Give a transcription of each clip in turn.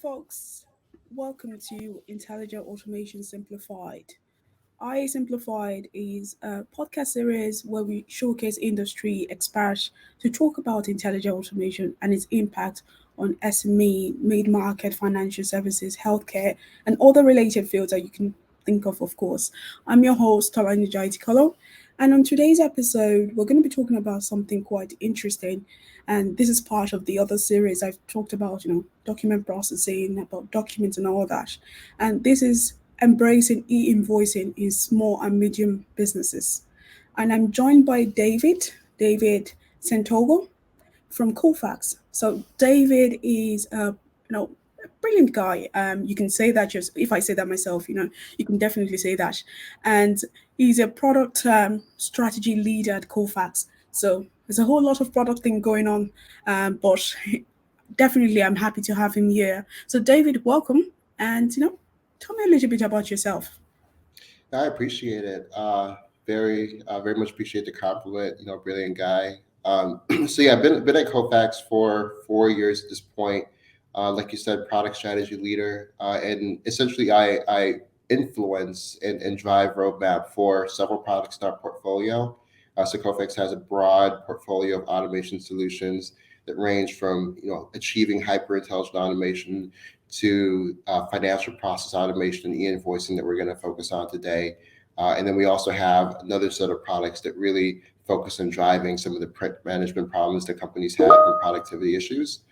folks. Welcome to Intelligent Automation Simplified. IA Simplified is a podcast series where we showcase industry experts to talk about intelligent automation and its impact on SME, mid-market, financial services, healthcare, and other related fields that you can think of course. I'm your host, Tolani Jaiye-Tikolo, and on today's episode, we're going to be talking about something quite interesting. And this is part of the other series I've talked about, document processing, about documents and all that. And this is embracing e-invoicing in small and medium businesses. And I'm joined by David Sentogo from Colfax. So David is a brilliant guy. You can say that just if I say that myself, you can definitely say that. And he's a product strategy leader at Colfax. So there's a whole lot of product thing going on, but definitely I'm happy to have him here. So David, welcome, and tell me a little bit about yourself. I appreciate it. Very much appreciate the compliment. Brilliant guy. So yeah, I've been at Kofax for 4 years at this point. Like you said, product strategy leader, and essentially I influence and drive roadmap for several products in our portfolio. So Kofax has a broad portfolio of automation solutions that range from achieving hyper intelligent automation to financial process automation and e-invoicing that we're going to focus on today. And then we also have another set of products that really focus on driving some of the print management problems that companies have and productivity issues.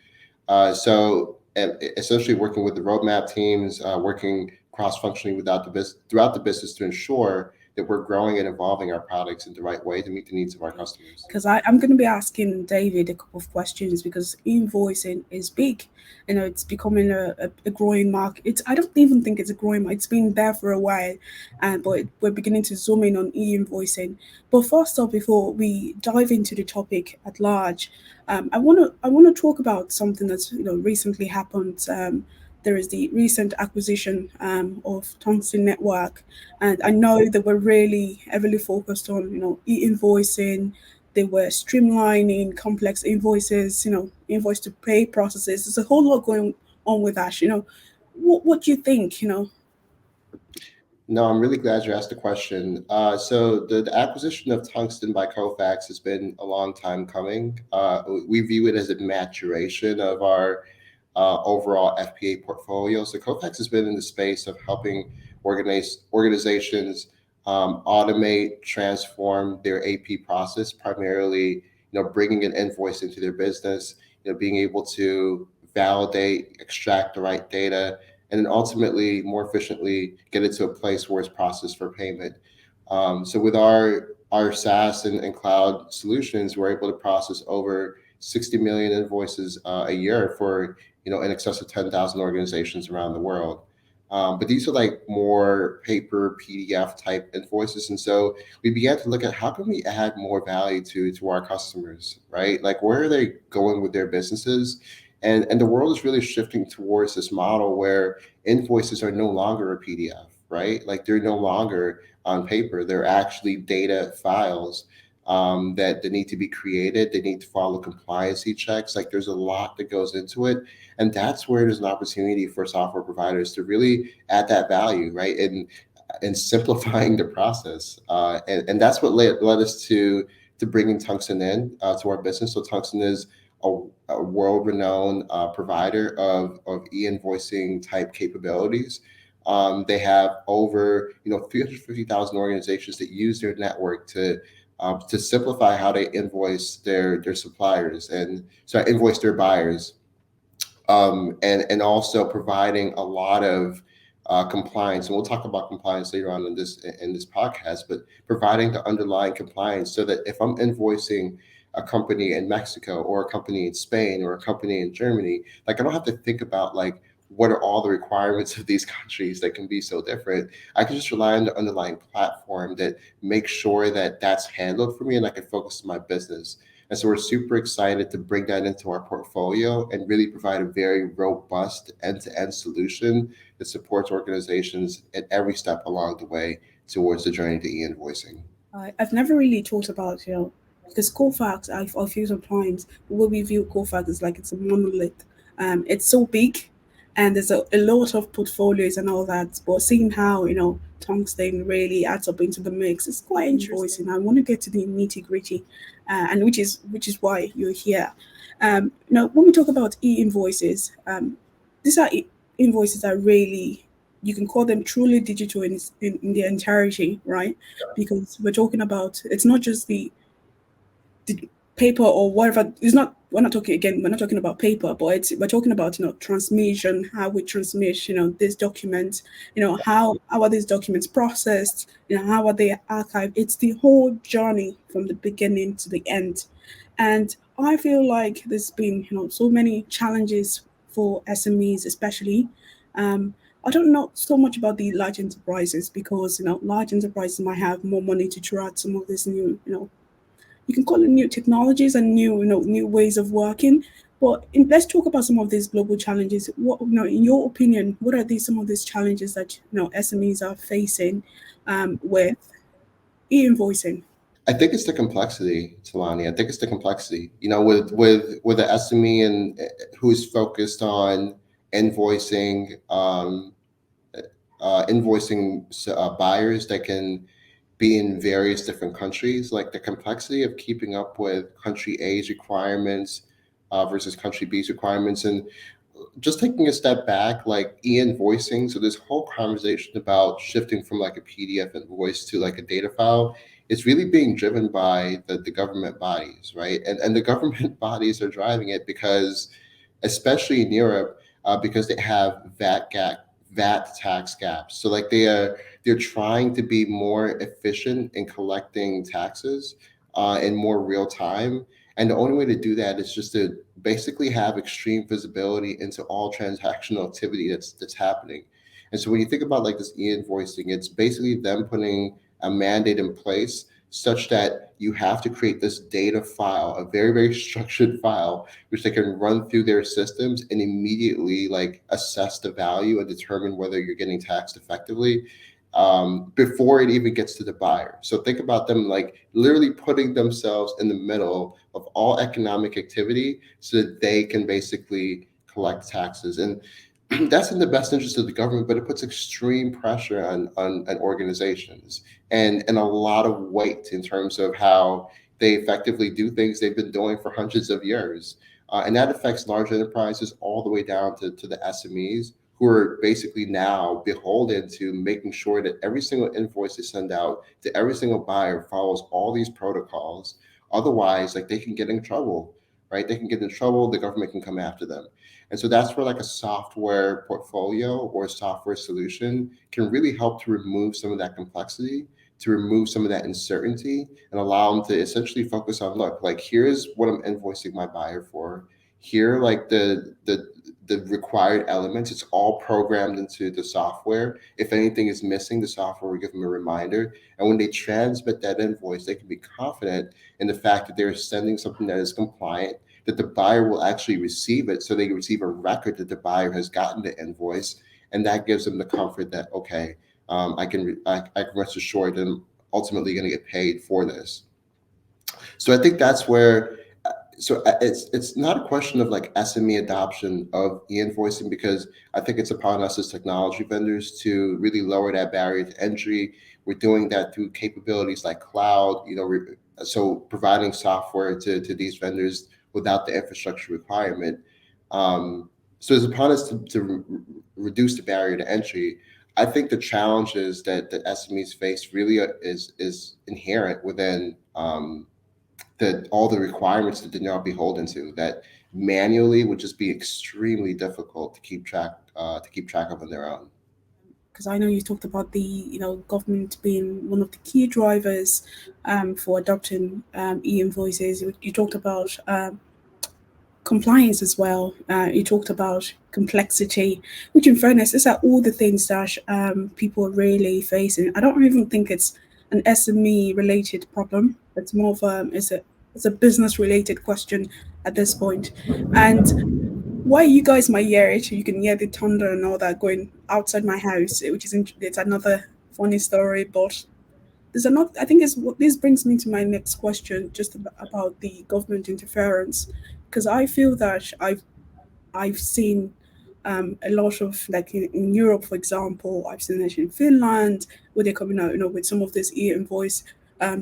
Essentially working with the roadmap teams, working cross-functionally throughout the business to ensure that we're growing and evolving our products in the right way to meet the needs of our customers. Because I'm going to be asking David a couple of questions because invoicing is big. It's becoming a growing market. I don't even think it's a growing market. It's been there for a while, but we're beginning to zoom in on e-invoicing. But first off, before we dive into the topic at large, I want to talk about something that's recently happened. There is the recent acquisition of Tungsten Network, and I know they were really heavily focused on e-invoicing. They were streamlining complex invoices, invoice to pay processes. There's a whole lot going on with that. What do you think? No, I'm really glad you asked the question. So the acquisition of Tungsten by Kofax has been a long time coming. We view it as a maturation of our overall FPA portfolio. So Kofax has been in the space of helping organizations automate, transform their AP process, primarily bringing an invoice into their business, being able to validate, extract the right data, and then ultimately more efficiently get it to a place where it's processed for payment. So with our SaaS and cloud solutions, we're able to process over 60 million invoices a year for in excess of 10,000 organizations around the world. But these are like more paper PDF type invoices. And so we began to look at how can we add more value to our customers, right? Like where are they going with their businesses? And the world is really shifting towards this model where invoices are no longer a PDF, right? Like they're no longer on paper. They're actually data files that they need to be created. They need to follow compliance checks. Like there's a lot that goes into it. And that's where there's an opportunity for software providers to really add that value, right? And simplifying the process. And that's what led us to bringing Tungsten in to our business. So Tungsten is a world-renowned provider of e-invoicing type capabilities. They have over 350,000 organizations that use their network to simplify how they invoice their suppliers and invoice their buyers, and also providing a lot of compliance. And we'll talk about compliance later on in this podcast, but providing the underlying compliance so that if I'm invoicing a company in Mexico or a company in Spain or a company in Germany, like I don't have to think about like what are all the requirements of these countries that can be so different. I can just rely on the underlying platform that makes sure that that's handled for me and I can focus on my business. And so we're super excited to bring that into our portfolio and really provide a very robust end-to-end solution that supports organizations at every step along the way towards the journey to e-invoicing. I've never really thought about because Colfax, I feel sometimes the way we view Colfax is like it's a monolith. It's so big, and there's a lot of portfolios and all that. But seeing how tungsten really adds up into the mix, it's quite interesting. I want to get to the nitty gritty, and which is why you're here. When we talk about e-invoices, these are invoices that really, you can call them truly digital in their entirety, right? Because we're talking about, it's not just the paper or whatever. It's not, we're not talking about paper, but we're talking about transmission, how we transmit these documents, how are these documents processed, how are they archived. It's the whole journey from the beginning to the end. And I feel like there's been so many challenges for SMEs, especially. um, I don't know so much about the large enterprises, because large enterprises might have more money to try out some of these new, you can call it new technologies and new ways of working. But let's talk about some of these global challenges. What, in your opinion, what are these some of these challenges that SMEs are facing with e-invoicing? I think it's the complexity, Talani. I think it's the complexity. With the SME and who's focused on invoicing, buyers that can be in various different countries. Like the complexity of keeping up with country A's requirements versus country B's requirements, and just taking a step back, like e-invoicing. So this whole conversation about shifting from like a PDF invoice to like a data file is really being driven by the government bodies, right? And the government bodies are driving it because, especially in Europe, because they have VAT tax gaps. So like they're trying to be more efficient in collecting taxes in more real time. And the only way to do that is just to basically have extreme visibility into all transactional activity that's happening. And so when you think about like this e-invoicing, it's basically them putting a mandate in place such that you have to create this data file, a very, very structured file, which they can run through their systems and immediately like assess the value and determine whether you're getting taxed effectively before it even gets to the buyer. So think about them like literally putting themselves in the middle of all economic activity so that they can basically collect taxes. And that's in the best interest of the government, but it puts extreme pressure on organizations and a lot of weight in terms of how they effectively do things they've been doing for hundreds of years. And that affects large enterprises all the way down to the SMEs, who are basically now beholden to making sure that every single invoice they send out to every single buyer follows all these protocols. Otherwise, like they can get in trouble, right? They can get in trouble, the government can come after them. And so that's where like a software portfolio or a software solution can really help to remove some of that complexity, to remove some of that uncertainty, and allow them to essentially focus on, look, like here's what I'm invoicing my buyer for. Here, like the required elements, it's all programmed into the software. If anything is missing, the software will give them a reminder. And when they transmit that invoice, they can be confident in the fact that they're sending something that is compliant, that the buyer will actually receive it. So they receive a record that the buyer has gotten the invoice. And that gives them the comfort that, okay, I can rest assured that I'm ultimately going to get paid for this. So I think that's where it's not a question of like SME adoption of e-invoicing, because I think it's upon us as technology vendors to really lower that barrier to entry. We're doing that through capabilities like cloud, so providing software to these vendors without the infrastructure requirement. So it's upon us to reduce the barrier to entry. I think the challenges that SMEs face really is inherent within all the requirements that they're now beholden to, that manually would just be extremely difficult to keep track of on their own. Because I know you talked about the government being one of the key drivers for adopting e-invoices. You talked about compliance as well. You talked about complexity, which, in fairness, these are all the things that people are really facing. I don't even think it's an SME related problem. It's more of it's a business related question at this point. And why you guys might hear it, you can hear the thunder and all that going outside my house, which is it's another funny story. But there's another. I think is what this brings me to my next question, just about the government interference, because I feel that I've seen A lot of, like in Europe, for example, I've seen it in Finland, where they're coming out, with some of these e-invoice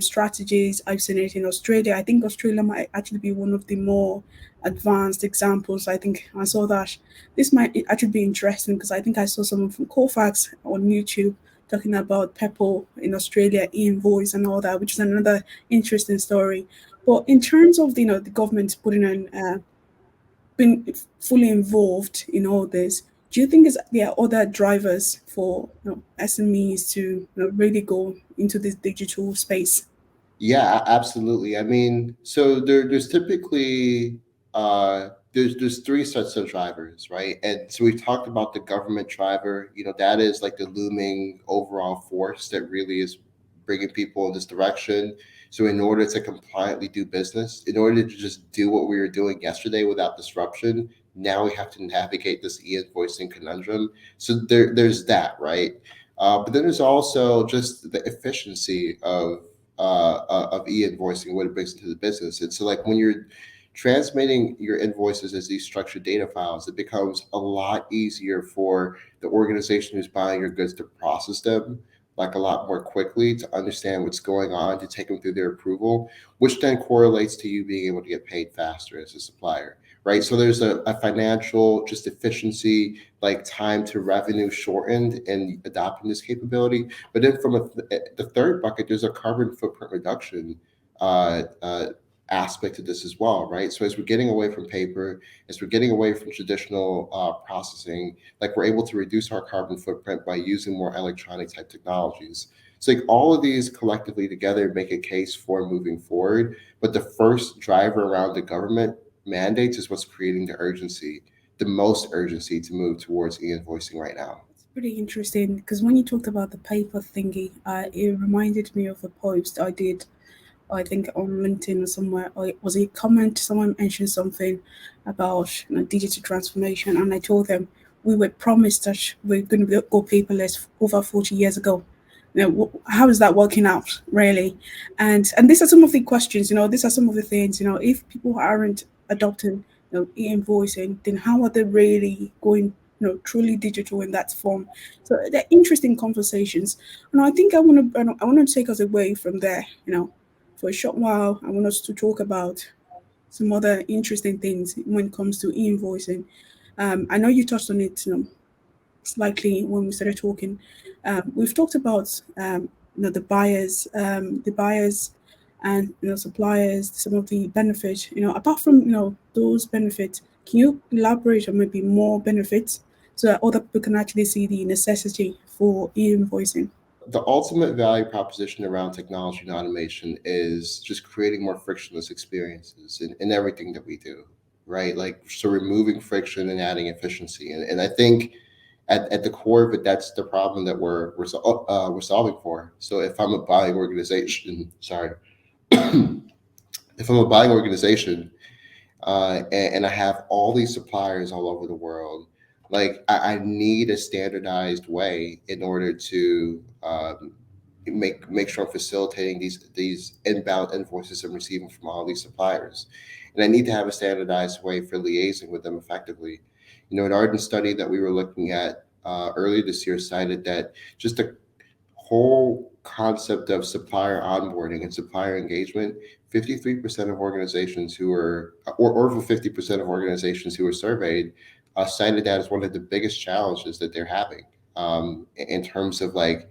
strategies. I've seen it in Australia. I think Australia might actually be one of the more advanced examples. I think I saw that. This might actually be interesting because I think I saw someone from Colfax on YouTube talking about Pepple in Australia, e-invoice and all that, which is another interesting story. But in terms of the government putting in been fully involved in all this, do you think there are other drivers for SMEs to really go into this digital space? Yeah, absolutely. I mean, so there's typically there's three sets of drivers, right? And so we talked about the government driver. That is like the looming overall force that really is bringing people in this direction. So in order to compliantly do business, in order to just do what we were doing yesterday without disruption, now we have to navigate this e-invoicing conundrum. So there's that, right? But then there's also just the efficiency of e-invoicing, what it brings into the business. And so, like when you're transmitting your invoices as these structured data files, it becomes a lot easier for the organization who's buying your goods to process them like a lot more quickly, to understand what's going on, to take them through their approval, which then correlates to you being able to get paid faster as a supplier, right? So there's a financial just efficiency, like time to revenue shortened in adopting this capability. But then from the third bucket, there's a carbon footprint reduction uh, uh, aspect to this as well, right? So as we're getting away from paper, as we're getting away from traditional processing, like we're able to reduce our carbon footprint by using more electronic type technologies. So like all of these collectively together make a case for moving forward. But the first driver around the government mandates is what's creating the urgency, the most urgency to move towards e-invoicing right now. It's pretty interesting because when you talked about the paper thingy, it reminded me of a post I did, I think on LinkedIn or somewhere. Or it was a comment, someone mentioned something about digital transformation, and I told them we were promised that we're going to go paperless over 40 years ago. How is that working out, really? And these are some of the questions. These are some of the things. If people aren't adopting e-invoicing, then how are they really going truly digital in that form? So they're interesting conversations, and I think I want to take us away from there. For a short while, I want us to talk about some other interesting things when it comes to e-invoicing. I know you touched on it, slightly when we started talking. We've talked about the buyers and suppliers, some of the benefits. Apart from those benefits, can you elaborate on maybe more benefits so that other people can actually see the necessity for e-invoicing? The ultimate value proposition around technology and automation is just creating more frictionless experiences in everything that we do, right? Like, so removing friction and adding efficiency. And I think at the core of it, that's the problem that we're solving for. So if I'm a buying organization, sorry, if I'm a buying organization and I have all these suppliers all over the world. Like I need a standardized way in order to make sure I'm facilitating these inbound invoices I'm receiving from all these suppliers, and I need to have a standardized way for liaising with them effectively. An Arden study that we were looking at earlier this year cited that just a whole concept of supplier onboarding and supplier engagement, 53% of organizations who are, or over 50% of organizations who were surveyed, cited that as one of the biggest challenges that they're having in terms of like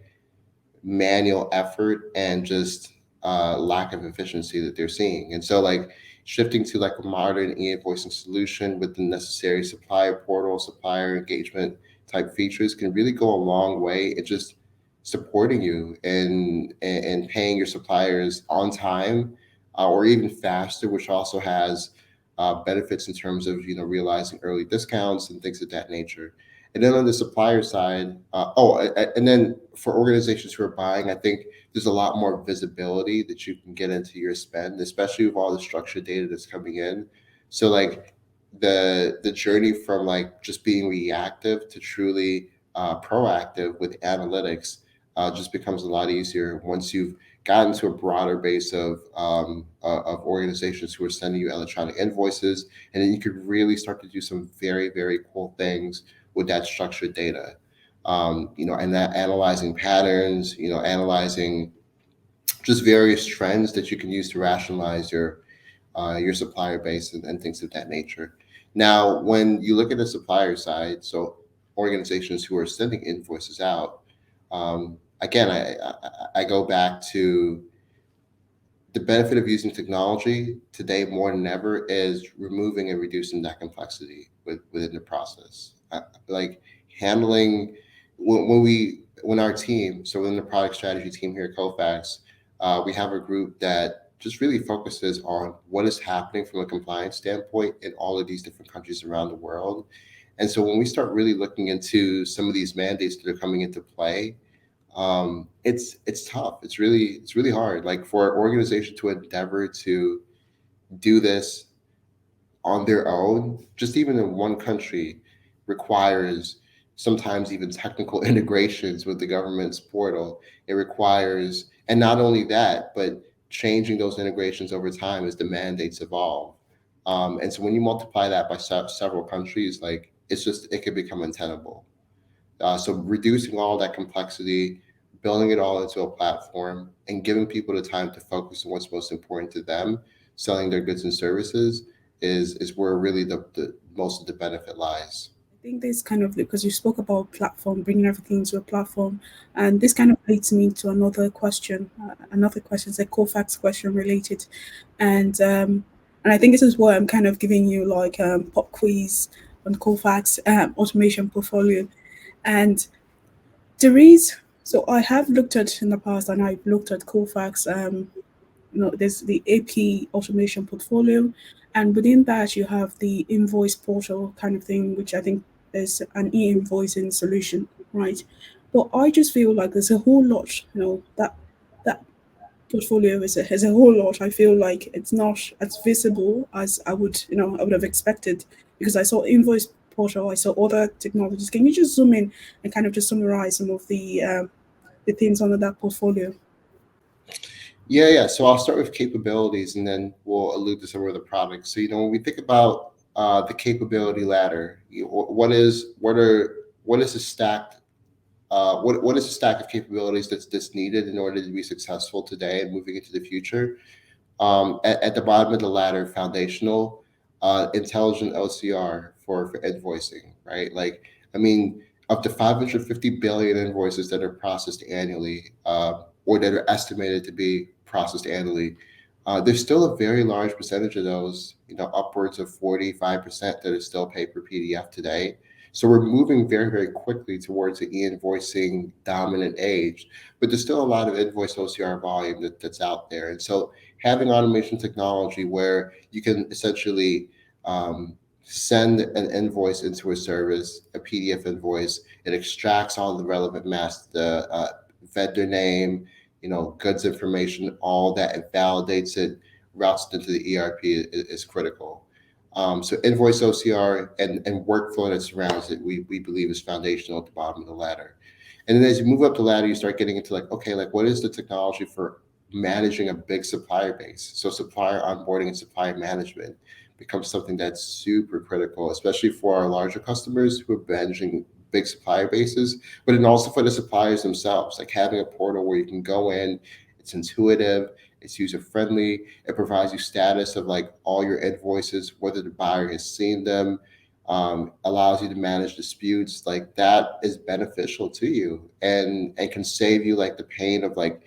manual effort and just lack of efficiency that they're seeing. And so, like, shifting to like a modern e-invoicing solution with the necessary supplier portal, supplier engagement type features can really go a long way in just supporting you and paying your suppliers on time or even faster, which also has benefits in terms of realizing early discounts and things of that nature. And then on the supplier side, and then for organizations who are buying, I think there's a lot more visibility that you can get into your spend, especially with all the structured data that's coming in. So like the journey from like just being reactive to truly proactive with analytics just becomes a lot easier once you've gotten to a broader base of organizations who are sending you electronic invoices, and then you could really start to do some very, very cool things with that structured data. And that analyzing patterns, analyzing just various trends that you can use to rationalize your supplier base and things of that nature. Now, when you look at the supplier side, so organizations who are sending invoices out, again, I go back to the benefit of using technology today more than ever is removing and reducing that complexity within the process. Like handling when our team, so within the product strategy team here at Kofax, we have a group that just really focuses on what is happening from a compliance standpoint in all of these different countries around the world. And so when we start really looking into some of these mandates that are coming into play, it's tough. It's really hard. Like for an organization to endeavor to do this on their own, just even in one country, requires sometimes even technical integrations with the government's portal. It requires, and not only that, but changing those integrations over time as the mandates evolve. And so when you multiply that by several countries, like it could become untenable. So reducing all that complexity, building it all into a platform, and giving people the time to focus on what's most important to them, selling their goods and services, is where really the most of the benefit lies. I think this kind of, because you spoke about platform, bringing everything to a platform, and this kind of leads me to another question. Another question is a Colfax question related, and I think this is why I'm kind of giving you like pop quiz on Colfax automation portfolio, and there is. So I have looked at in the past, and I've looked at Colfax there's the AP automation portfolio, and within that you have the invoice portal kind of thing, which I think is an e-invoicing solution, right? But I just feel like there's a whole lot, that portfolio is a whole lot. I feel like it's not as visible as I would have expected because I saw invoice portal, I saw other technologies. Can you just zoom in and kind of just summarize some of the things under that portfolio? Yeah. So I'll start with capabilities, and then we'll allude to some of the products. So when we think about the capability ladder, what is the stacked what is the stack of capabilities that's needed in order to be successful today and moving into the future? At the bottom of the ladder, foundational, intelligent OCR for invoicing, right? Like, I mean, up to 550 billion invoices that are processed annually, or that are estimated to be processed annually. There's still a very large percentage of those, upwards of 45% that is still paper PDF today. So we're moving very, very quickly towards the e-invoicing dominant age, but there's still a lot of invoice OCR volume that's out there. And so having automation technology where you can essentially send an invoice into a service, a PDF invoice, it extracts all the relevant the vendor name, goods information, all that, it validates it, routes it into the ERP is critical. So invoice OCR and workflow that surrounds it, we believe is foundational at the bottom of the ladder. And then as you move up the ladder, you start getting into like, okay, like what is the technology for managing a big supplier base? So supplier onboarding and supplier management becomes something that's super critical, especially for our larger customers who are managing big supplier bases, but then also for the suppliers themselves, like having a portal where you can go in, it's intuitive, it's user friendly, it provides you status of like all your invoices, whether the buyer has seen them, allows you to manage disputes. Like that is beneficial to you and can save you like the pain of like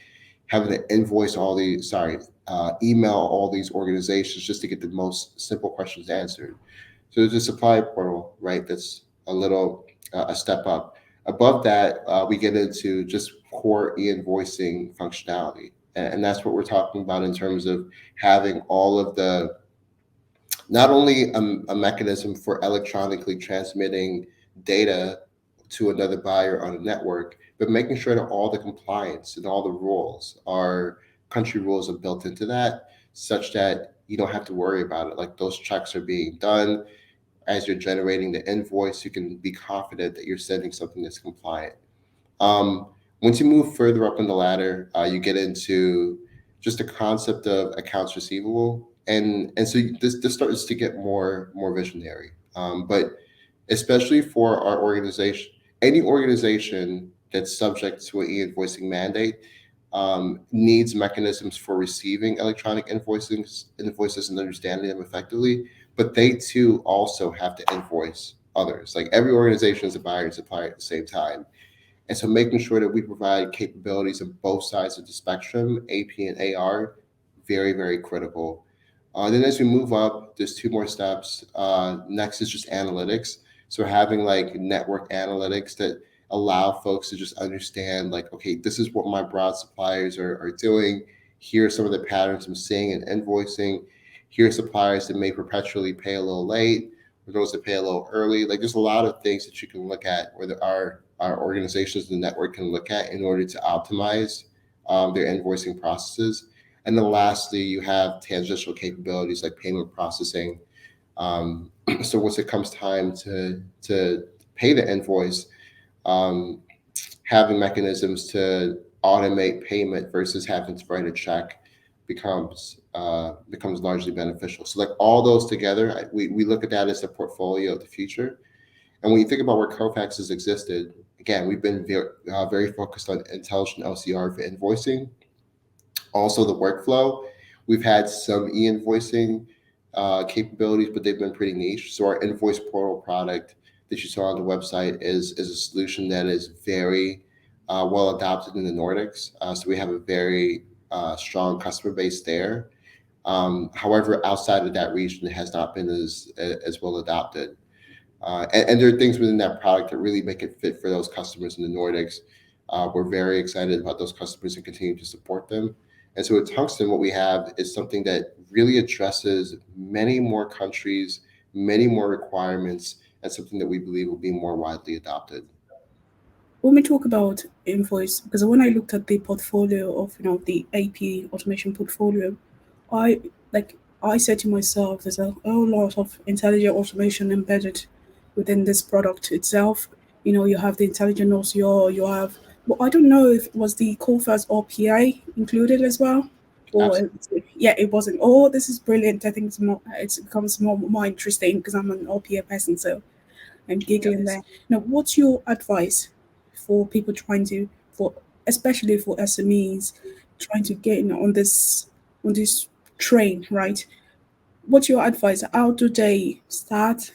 having to email all these organizations just to get the most simple questions answered. So there's a supply portal, right? That's a step up. Above that, we get into just core e-invoicing functionality. And that's what we're talking about in terms of having all of not only a mechanism for electronically transmitting data to another buyer on a network, but making sure that all the compliance and all the rules, our country rules, are built into that, such that you don't have to worry about it. Like those checks are being done as you're generating the invoice. You can be confident that you're sending something that's compliant. Once you move further up in the ladder, you get into just the concept of accounts receivable, and so this starts to get more visionary. But especially for our organization. Any organization that's subject to an e-invoicing mandate needs mechanisms for receiving electronic invoices and understanding them effectively. But they too also have to invoice others. Like every organization is a buyer and supplier at the same time. And so making sure that we provide capabilities on both sides of the spectrum, AP and AR, very, very critical. Then as we move up, there's two more steps. Next is just analytics. So having like network analytics that allow folks to just understand like, okay, this is what my broad suppliers are doing. Here are some of the patterns I'm seeing in invoicing. Here are suppliers that may perpetually pay a little late, or those that pay a little early. Like there's a lot of things that you can look at, or there are our organizations, the network can look at in order to optimize their invoicing processes. And then lastly, you have transitional capabilities like payment processing. So once it comes time to pay the invoice, um, having mechanisms to automate payment versus having to write a check becomes largely beneficial. So like all those together, we look at that as the portfolio of the future. And when you think about where Kofax has existed, again, we've been very focused on intelligent LCR for invoicing. Also, the workflow. We've had some e-invoicing capabilities, but they've been pretty niche. So our invoice portal product that you saw on the website is a solution that is very well adopted in the Nordics. So we have a very strong customer base there. However, outside of that region, it has not been as well adopted. And there are things within that product that really make it fit for those customers in the Nordics. We're very excited about those customers and continue to support them. And so at Tungsten, what we have is something that really addresses many more countries, many more requirements, and something that we believe will be more widely adopted. When we talk about invoice, because when I looked at the portfolio of the AP automation portfolio, I like I said to myself, there's a whole lot of intelligent automation embedded within this product itself. You have the intelligent OCR, you have, well, I don't know if it was the Cofa's RPA included as well, or Absolutely. yeah, it wasn't. Oh, this is brilliant. I think it becomes more interesting because I'm an RPA person, so I'm giggling there. Now, what's your advice for people trying to, for especially for SMEs, trying to get in on this train, right? What's your advice? How do they start?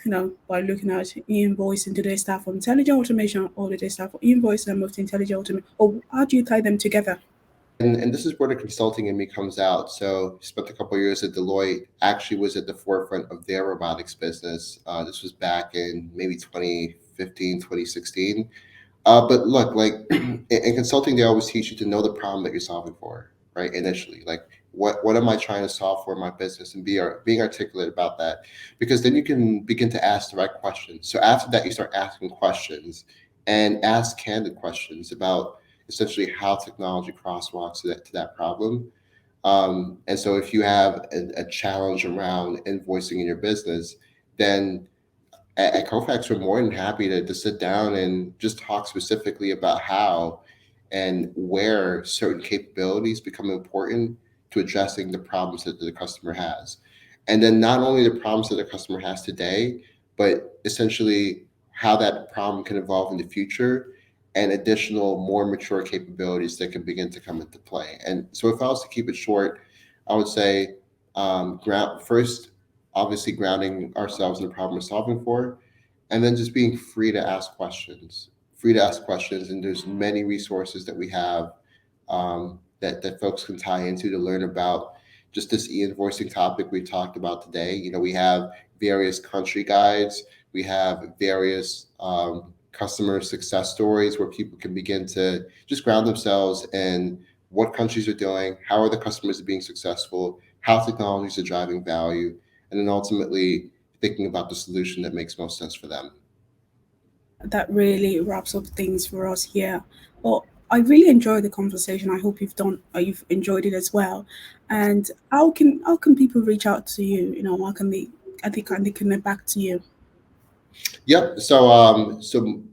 By looking at e-invoicing. Do they start from intelligent automation, or do they start from e-invoicing and move to intelligent automation? Or how do you tie them together? And this is where the consulting in me comes out. So spent a couple of years at Deloitte. Actually, was at the forefront of their robotics business. This was back in maybe 2015, 2016. But look, like in consulting, they always teach you to know the problem that you're solving for, right? Initially, like what am I trying to solve for in my business, and being articulate about that, because then you can begin to ask the right questions. So after that, you start asking questions and ask candid questions about essentially how technology crosswalks to that problem. And so if you have a challenge around invoicing in your business, then at Kofax, we're more than happy to sit down and just talk specifically about how and where certain capabilities become important to addressing the problems that the customer has. And then not only the problems that the customer has today, but essentially how that problem can evolve in the future and additional, more mature capabilities that can begin to come into play. And so, if I was to keep it short, I would say first, obviously grounding ourselves in the problem we're solving for, and then just being free to ask questions. And there's many resources that we have that folks can tie into to learn about just this e-invoicing topic we talked about today. We have various country guides, we have various customer success stories where people can begin to just ground themselves in what countries are doing, how are the customers being successful, how technologies are driving value, and then ultimately thinking about the solution that makes most sense for them. That really wraps up things for us here. Well, I really enjoyed the conversation. I hope you've enjoyed it as well. And how can people reach out to you? How can they connect back to you? Yep. So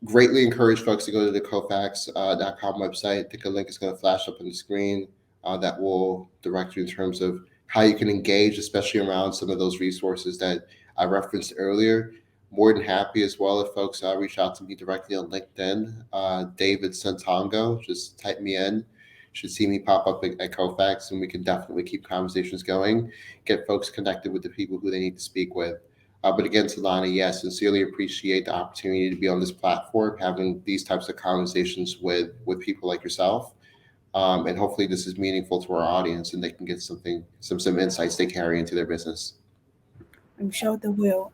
greatly encourage folks to go to the Kofax.com website. I think a link is going to flash up on the screen that will direct you in terms of how you can engage, especially around some of those resources that I referenced earlier. More than happy as well if folks reach out to me directly on LinkedIn. David Sentogo, just type me in. Should see me pop up at Kofax, and we can definitely keep conversations going, get folks connected with the people who they need to speak with. But again, Tolani, yes, sincerely appreciate the opportunity to be on this platform, having these types of conversations with people like yourself. And hopefully this is meaningful to our audience and they can get some insights they carry into their business. I'm sure they will.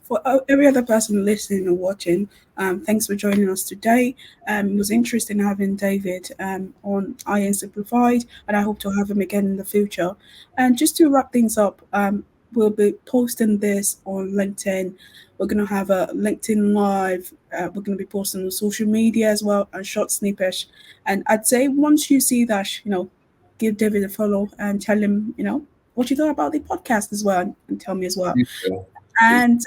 For every other person listening or watching, thanks for joining us today. It was interesting having David on IA Simplified, and I hope to have him again in the future. And just to wrap things up, we'll be posting this on LinkedIn. We're going to have a LinkedIn Live. We're going to be posting on social media as well and short snippets. And I'd say once you see that, give David a follow and tell him, what you thought about the podcast as well, and tell me as well. Please do. Please. And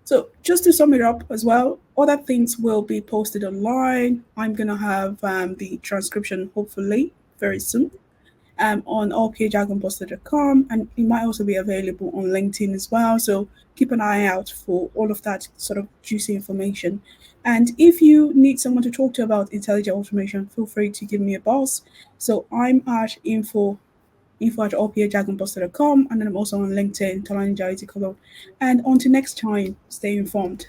so, just to sum it up as well, other things will be posted online. I'm gonna have the transcription hopefully very soon on rpajargonbuster.com, and it might also be available on LinkedIn as well. So keep an eye out for all of that sort of juicy information. And if you need someone to talk to about intelligent automation, feel free to give me a buzz. So I'm at info at rpajargonbuster.com, and then I'm also on LinkedIn, Tolani Jaiye-Tikolo. And until next time, stay informed.